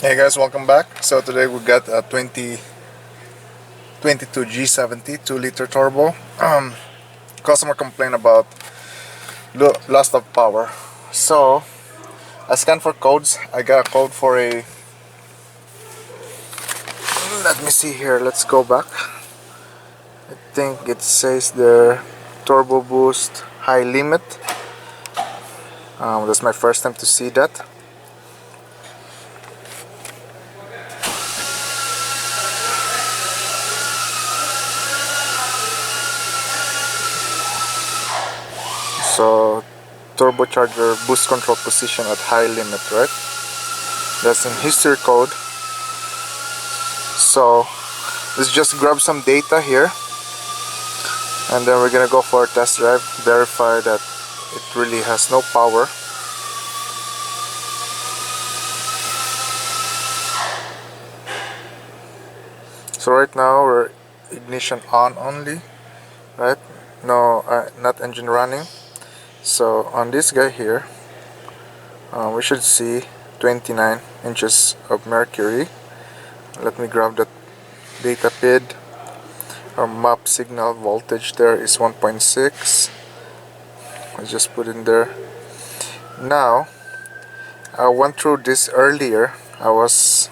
Hey guys, welcome back. So today we got a 2022 G70 2-liter turbo. Customer complained about loss of power. So I scanned for codes. I got a code for a. Let me see here. Let's go back. I think it says there turbo boost high limit. That's my first time to see that. So turbocharger boost control position at high limit, right? That's in history code. So let's just grab some data here, and then we're gonna go for a test drive, verify that it really has no power. So right now we're ignition on only, right? No, not engine running. So on this guy here, we should see 29 inches of mercury. Let me grab that data PID. Our map signal voltage there is 1.6. Let's just put in there. Now, I went through this earlier. I was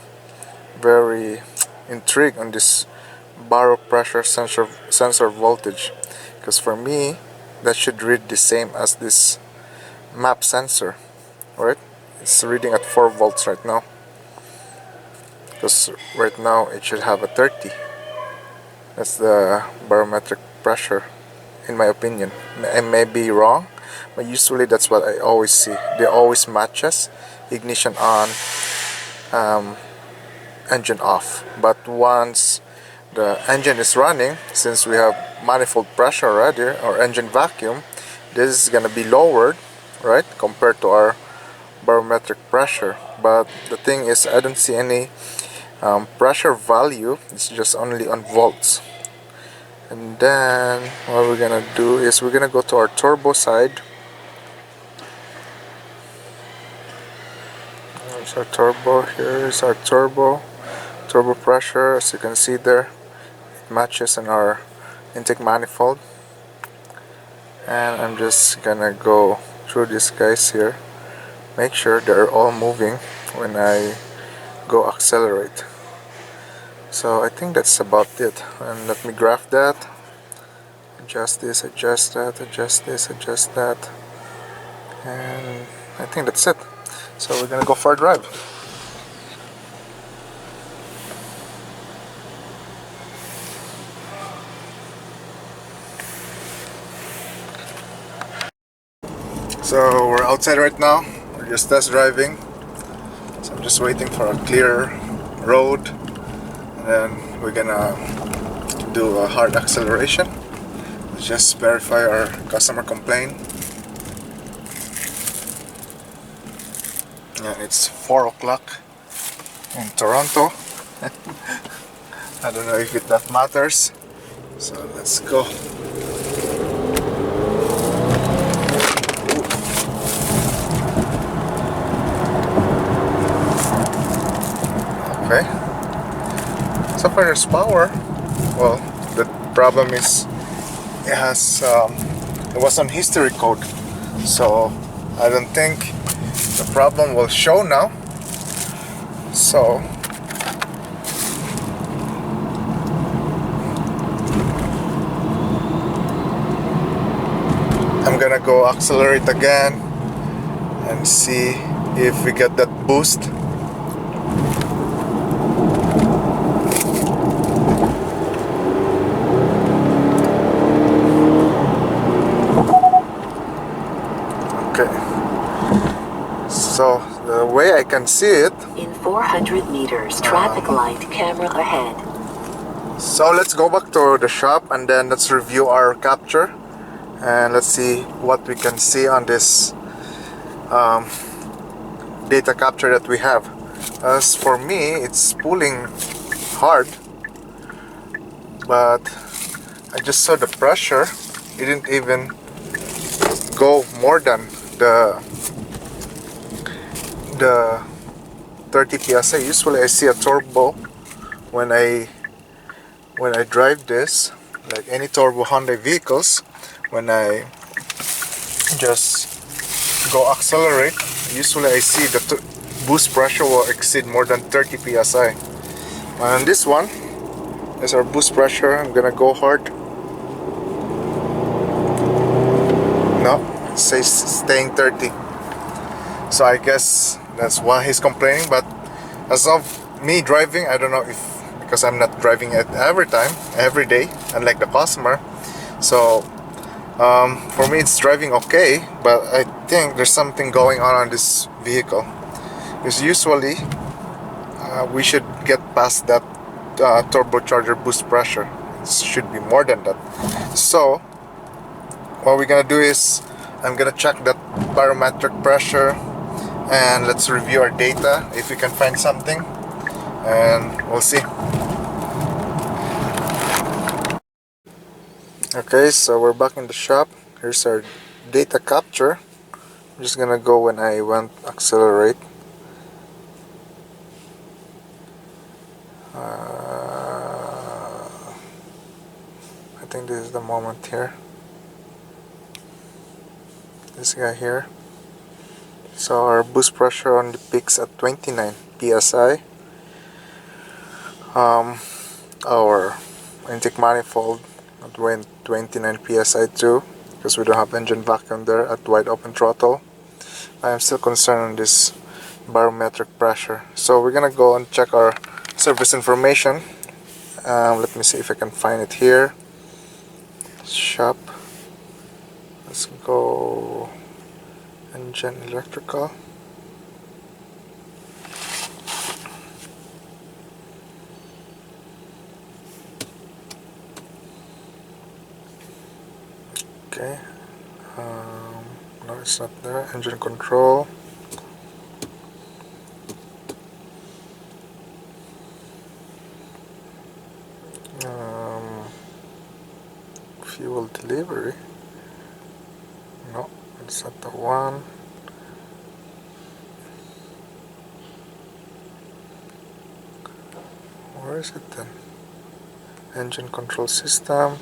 very intrigued on this barrel pressure sensor voltage, because for me that should read the same as this map sensor, right? It's reading at 4 volts right now, because right now it should have a 30. That's the barometric pressure, in my opinion. I may be wrong, but usually that's what I always see. They always matches ignition on, engine off. But once the engine is running, since we have manifold pressure already, or engine vacuum, this is gonna be lowered, right, compared to our barometric pressure. But the thing is, I don't see any pressure value. It's just only on volts. And then what we're gonna do is we're gonna go to our turbo side. Here's our turbo. Here is our turbo pressure. As you can see there, it matches in our intake manifold. And I'm just gonna go through these guys here, make sure they're all moving when I go accelerate. So I think that's about it. And let me graph that. Adjust this, adjust that, adjust this, adjust that. And I think that's it. So we're gonna go for a drive. So we're outside right now. We're just test driving. So I'm just waiting for a clear road, and then we're gonna do a hard acceleration. Let's just verify our customer complaint. Yeah, it's 4 o'clock in Toronto. I don't know if that matters. So let's go. Okay. So far there's power. Well, the problem is it was on history code, so I don't think the problem will show now. So I'm gonna go accelerate again and see if we get that boost. Okay, so the way I can see it, in 400 meters, traffic light, camera ahead. So let's go back to the shop and then let's review our capture, and let's see what we can see on this data capture that we have. As for me, it's pulling hard, but I just saw the pressure. It didn't even go more than the 30 psi. Usually I see a turbo when I drive this, like any turbo Hyundai vehicles. When I just go accelerate, usually I see the boost pressure will exceed more than 30 psi. On this one is our boost pressure. I'm gonna go hard. No, it says staying 30. So I guess that's why he's complaining. But as of me driving, I don't know if, because I'm not driving it every time, every day, unlike the customer. So for me it's driving okay, but I think there's something going on this vehicle. Because usually we should get past that turbocharger boost pressure. It should be more than that. So what we're gonna do is I'm gonna check that barometric pressure, and let's review our data if we can find something, and we'll see. Okay, so we're back in the shop. Here's our data capture. I'm just gonna go when I want accelerate. I think this is the moment here. This guy here. So our boost pressure on the peaks at 29 psi. Our intake manifold at 29 psi too, because we don't have engine vacuum there at wide open throttle. I am still concerned on this barometric pressure. So we're gonna go and check our service information. Let me see if I can find it here. Shop. Let's go engine electrical. Okay. No, it's not there. Engine control. Fuel delivery. No, it's not the one. Where is it then? Engine control system,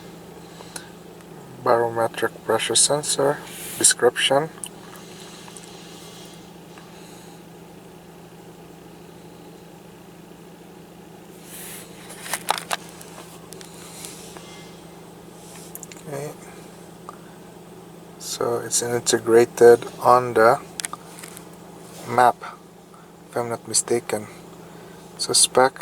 barometric pressure sensor, description. Okay. So it's integrated on the map, if I'm not mistaken. So spec.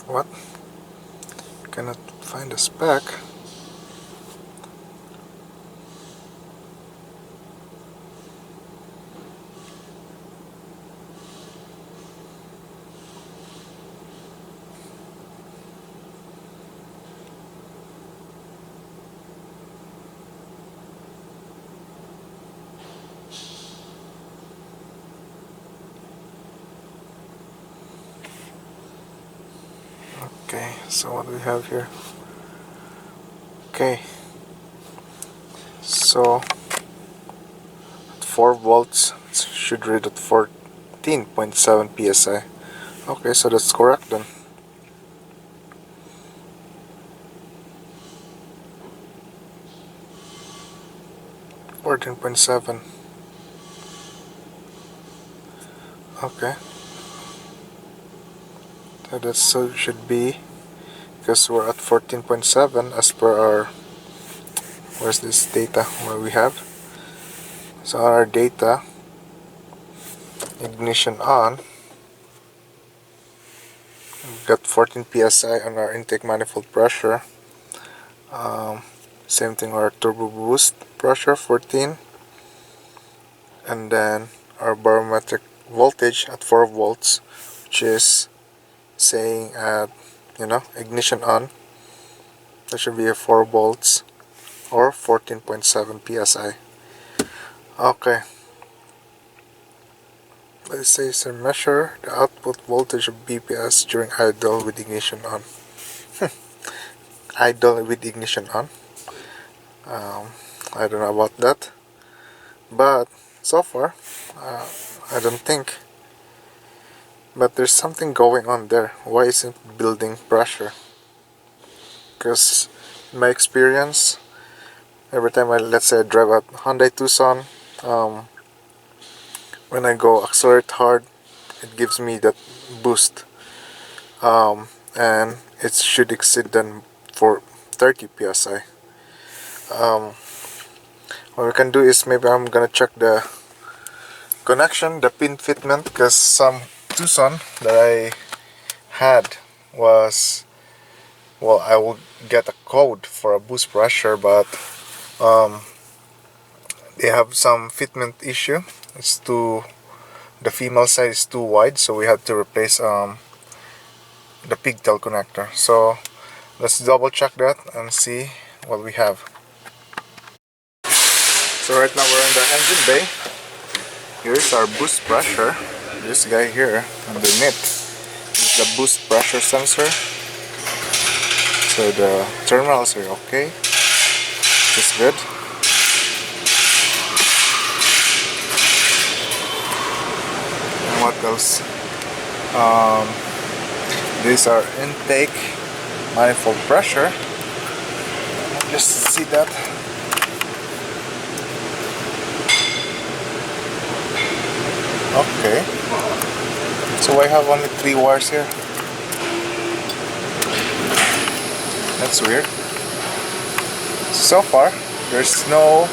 What? Cannot find a spec. Okay, so what do we have here? Okay, so at 4 volts it should read at 14.7 psi. Okay, so that's correct then. 14.7. Okay, so that so should be, because we're at 14.7 as per our, where's this data where we have. So on our data, ignition on, we've got 14 psi on our intake manifold pressure. Same thing, our turbo boost pressure 14, and then our barometric voltage at 4 volts, which is saying at, ignition on, that should be a 4 volts or 14.7 psi. Okay, Let's say so measure the output voltage of BPS during idle with ignition on. Idle with ignition on. I don't know about that, but so far I don't think. But there's something going on there. Why isn't it building pressure? Because in my experience, every time let's say I drive a Hyundai Tucson, when I go accelerate hard, it gives me that boost, and it should exceed then for 30 psi. What we can do is maybe I'm gonna check the connection, the pin fitment, because some Tucson that I had was, well, I will get a code for a boost pressure, but they have some fitment issue. It's too, the female side is too wide, so we had to replace the pigtail connector. So let's double check that and see what we have. So right now we're in the engine bay. Here's our boost pressure. This guy here underneath is the boost pressure sensor. So the terminals are okay, which is good. And what else? These are intake manifold pressure. Just see that. Okay. So I have only 3 wires here. That's weird. So far, there's no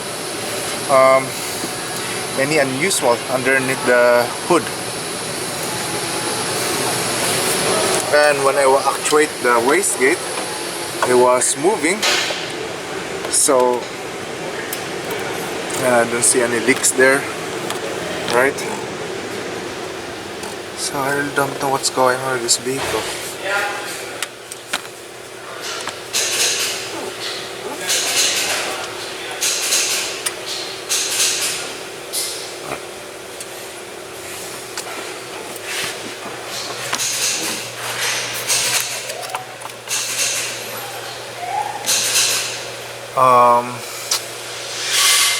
any unusual underneath the hood. And when I actuate the wastegate, it was moving. So I don't see any leaks there, right? So I really don't know what's going on with this vehicle.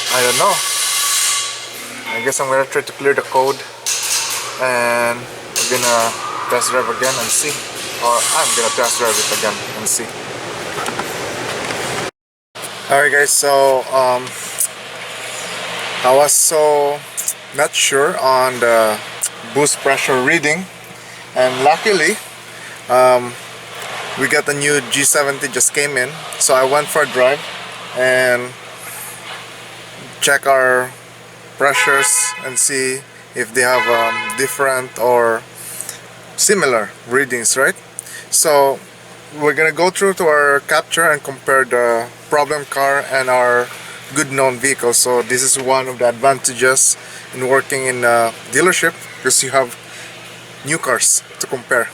I don't know. I guess I'm gonna try to clear the code and we're gonna test drive again and see. Or I'm gonna test drive it again and see. Alright guys, so I was so not sure on the boost pressure reading, and luckily we got a new G70 just came in, so I went for a drive and check our pressures and see if they have different or similar readings, right? So we're gonna go through to our capture and compare the problem car and our good known vehicle. So this is one of the advantages in working in a dealership, because you have new cars to compare.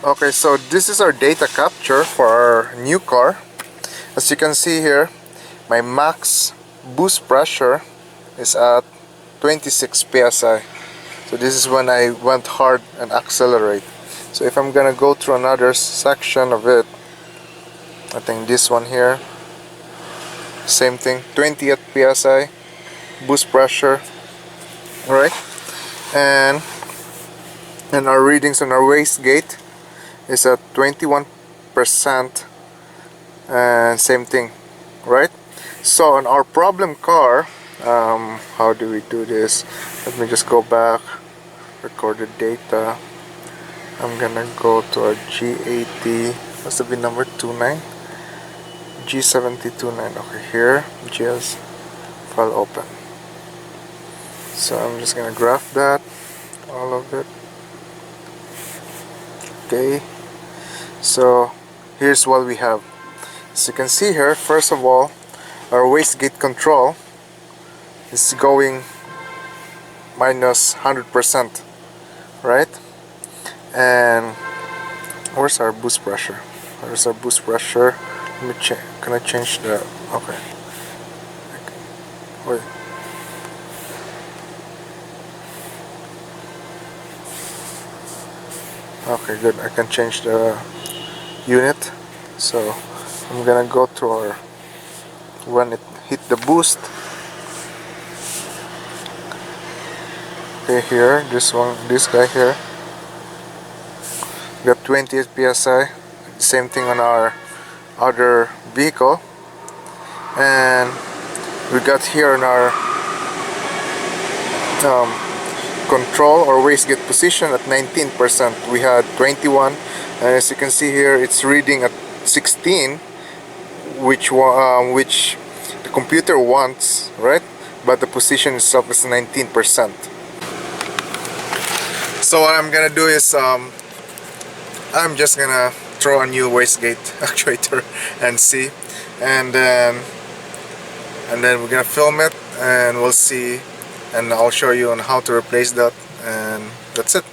Okay, so this is our data capture for our new car. As you can see here, my max boost pressure is at 26 psi. So this is when I went hard and accelerate. So if I'm gonna go through another section of it, I think this one here, same thing, 28 psi boost pressure, right? And our readings on our wastegate is at 21%, and same thing, right? So on our problem car, how do we do this? Let me just go back, recorded data. I'm gonna go to our G80, what's the VIN number? 29 G70 29. Okay, here GS file open. So I'm just gonna graph that, all of it. Okay, so here's what we have. As you can see here, first of all, our wastegate control is going minus 100%, right? And where's our boost pressure? Where's our boost pressure? Let me change. Can I change the? Okay. Wait. Okay, good. I can change the unit. So I'm gonna go to our, when it hit the boost. Okay, here, this guy here, got 28 psi. Same thing on our other vehicle, and we got here in our control or wastegate position at 19%. We had 21, and as you can see here, it's reading at 16, which the computer wants, right? But the position itself is 19%. So what I'm gonna do is I'm just gonna throw a new wastegate actuator and see, and then we're gonna film it and we'll see, and I'll show you on how to replace that, and that's it.